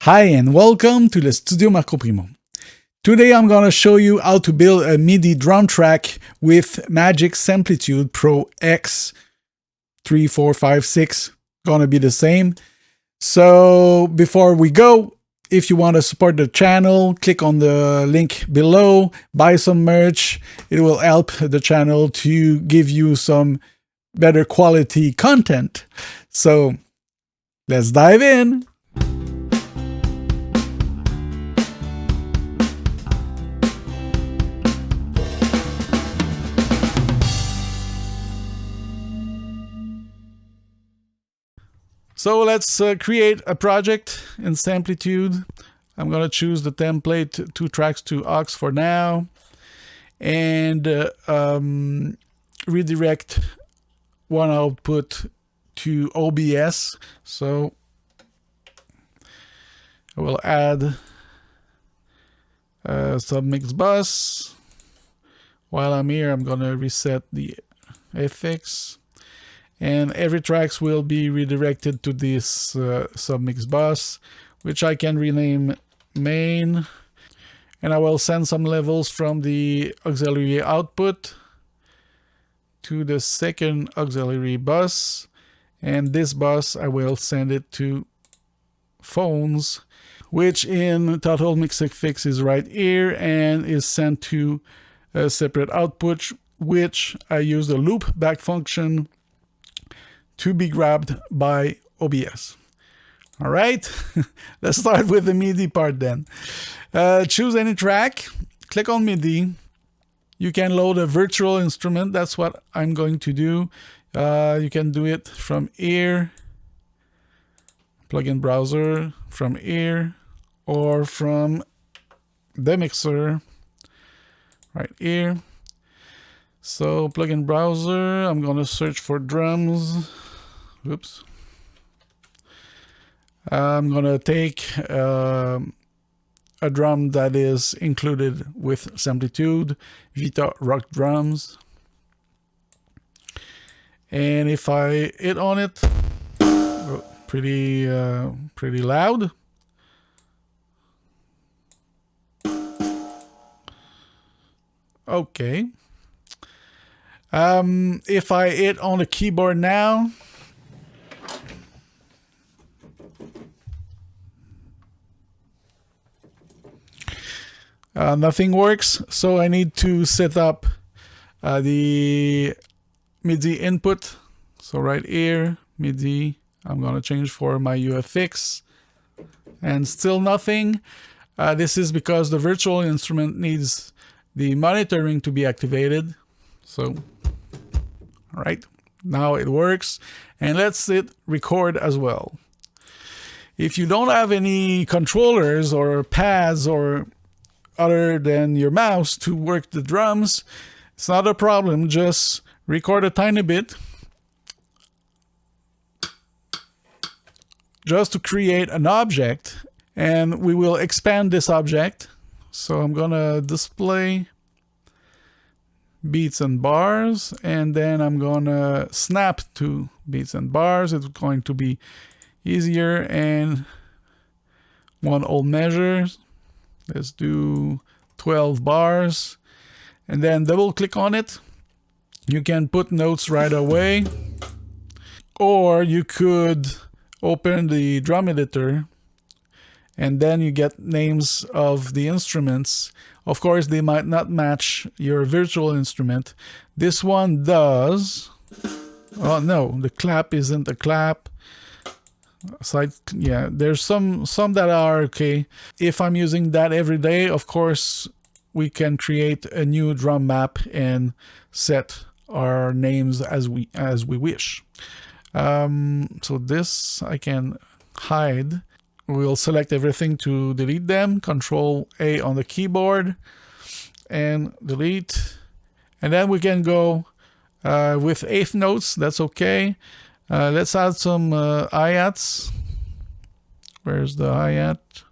Hi and welcome to the Studio Marco Primeau. Today I'm going to show you how to build a Midi drum track with Magix Samplitude Pro X 3, 4, 5, 6. Gonna be the same. So before we go, if you want to support the channel, click on the link below, buy some merch. It will help the channel to give you some better quality content. So let's dive in. So let's create a project in Samplitude. I'm going to choose the template 2 tracks to aux for now, and redirect one output to OBS. So I will add a submix bus. While I'm here, I'm going to reset the FX. And every tracks will be redirected to this submix bus, which I can rename main. And I will send some levels from the auxiliary output to the second auxiliary bus. And this bus, I will send it to phones, which in Total Mix Fix is right here and is sent to a separate output, which I use the loop back function to be grabbed by OBS. All right, let's start with the MIDI part then. Choose any track, click on MIDI. You can load a virtual instrument. That's what I'm going to do. You can do it from here, plugin browser, from here, or from the mixer right here. So plugin browser, I'm going to search for drums. Oops. I'm going to take a drum that is included with Samplitude, Vita Rock Drums. And if I hit on it, pretty loud. Okay. If I hit on the keyboard now, nothing works. So I need to set up the MIDI input. So right here, MIDI, I'm going to change for my UFX, and still nothing. This is because the virtual instrument needs the monitoring to be activated. So, all right, now it works, and let's hit record as well. If you don't have any controllers or pads or other than your mouse to work the drums, it's not a problem. Just record a tiny bit just to create an object, and we will expand this object. So I'm gonna display beats and bars, and then I'm gonna snap to beats and bars. It's going to be easier, and one old measure. Let's do 12 bars, and then double click on it. You can put notes right away, or you could open the drum editor, and then you get names of the instruments. Of course, they might not match your virtual instrument. This one does. Oh no, the clap isn't a clap. Side, yeah, there's some that are okay. If I'm using that every day, of course, we can create a new drum map and set our names as we wish. So this I can hide. We'll select everything to delete them. Control A on the keyboard and delete. And then we can go with eighth notes. That's okay. Let's add some hi-hats. Where's the hi-hat?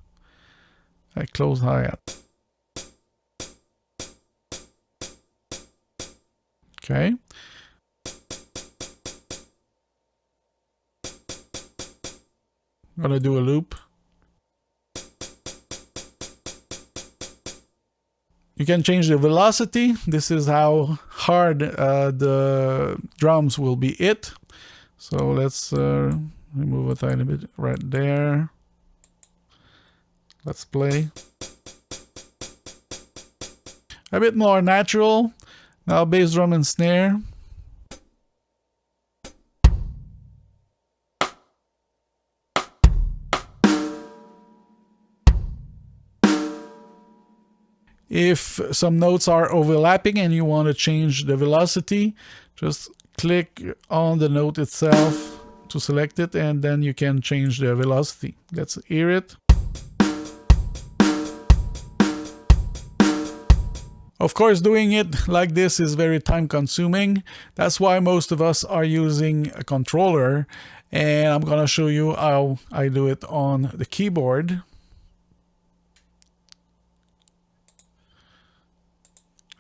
I close hi-hat. Okay. I'm gonna do a loop. You can change the velocity. This is how hard the drums will be hit. So let's remove a tiny bit right there. Let's play. A bit more natural. Now bass drum and snare. If some notes are overlapping and you want to change the velocity, just click on the note itself to select it, and then you can change the velocity. Let's hear it. Of course, doing it like this is very time consuming. That's why most of us are using a controller, and I'm gonna show you how I do it on the keyboard.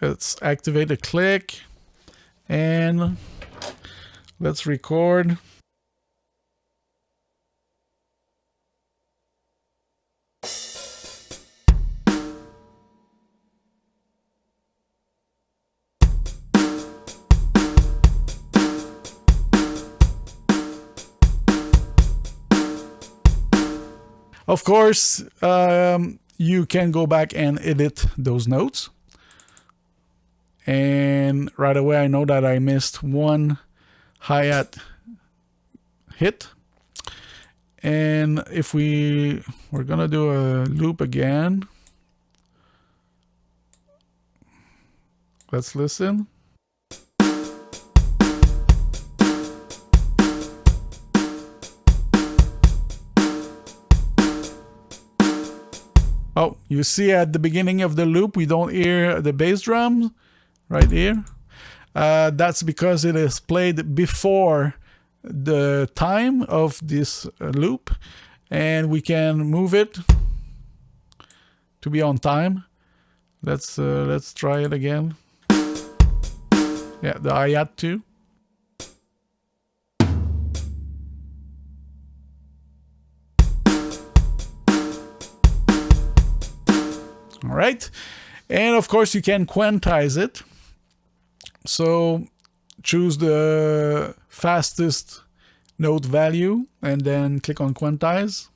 Let's activate the click and let's record. Of course, you can go back and edit those notes. And right away, I know that I missed one hi-hat hit. And if we're gonna do a loop again. Let's listen. Oh, you see at the beginning of the loop, we don't hear the bass drum right here. That's because it is played before the time of this loop, and we can move it to be on time. Let's try it again. Yeah, the hi-hat too. All right, and of course you can quantize it. So choose the fastest note value and then click on quantize.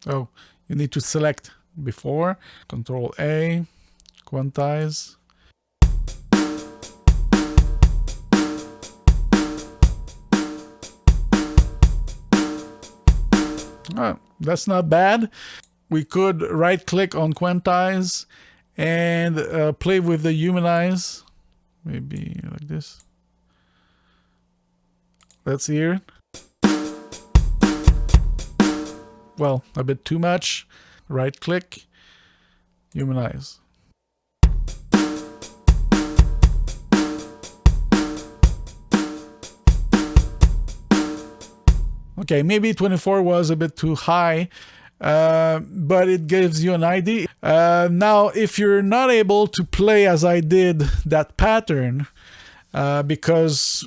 Oh, you need to select before. Control A, quantize. Oh, that's not bad. We could right click on quantize and play with the humanize. Maybe like this. Let's hear it. Well, a bit too much. Right click, humanize. Okay, maybe 24 was a bit too high. But it gives you an idea. Now, if you're not able to play as I did that pattern, because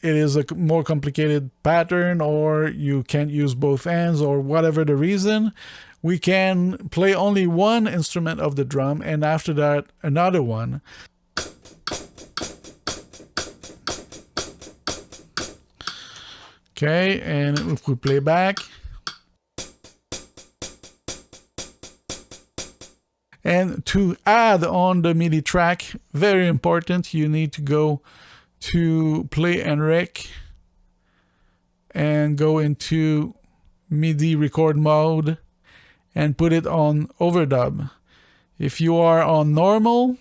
it is a more complicated pattern, or you can't use both hands, or whatever the reason, we can play only one instrument of the drum, and after that, another one. Okay, and if we play back, and to add on the MIDI track, very important, you need to go to Play and Rec and go into MIDI record mode and put it on overdub. If you are on normal,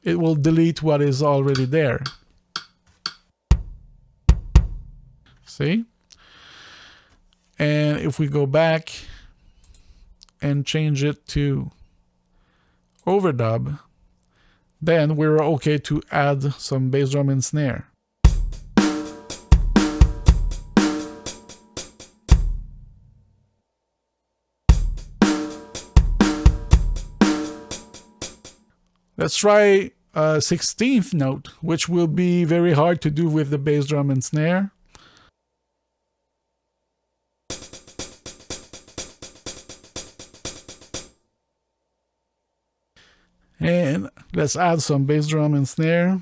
it will delete what is already there. See? And if we go back and change it to overdub, then we're okay to add some bass drum and snare. Let's try a 16th note, which will be very hard to do with the bass drum and snare. And let's add some bass drum and snare.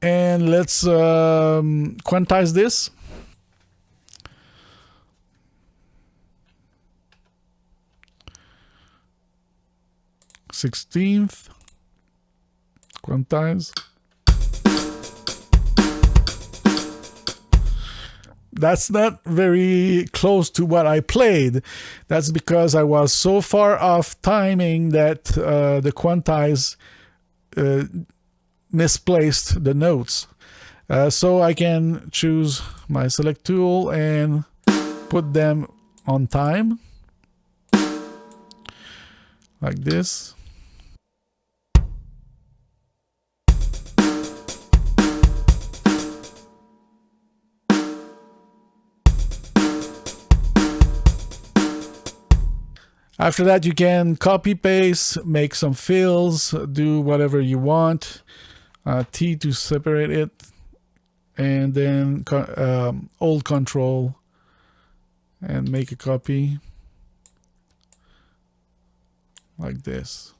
And let's quantize this. Sixteenth, quantize. That's not very close to what I played. That's because I was so far off timing that the quantize misplaced the notes. So I can choose my select tool and put them on time like this. After that, you can copy paste, make some fills, do whatever you want. T to separate it, and then Alt Control and make a copy like this.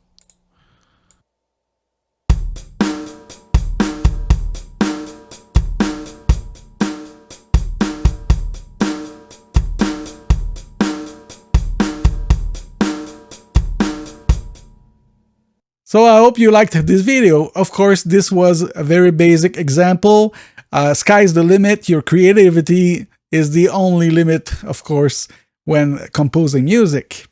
So I hope you liked this video. Of course, this was a very basic example. Sky's the limit. Your creativity is the only limit, of course, when composing music.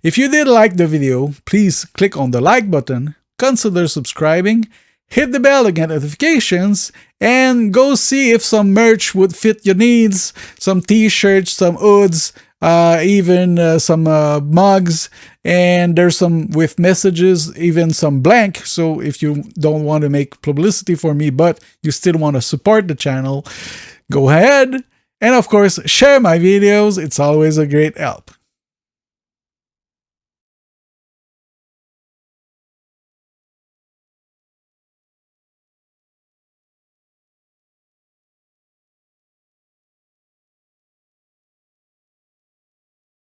If you did like the video, please click on the like button, consider subscribing, hit the bell to get notifications, and go see if some merch would fit your needs, some t-shirts, some hoods, even some mugs, and there's some with messages, even some blank. So if you don't want to make publicity for me, but you still want to support the channel, go ahead. And of course, share my videos. It's always a great help.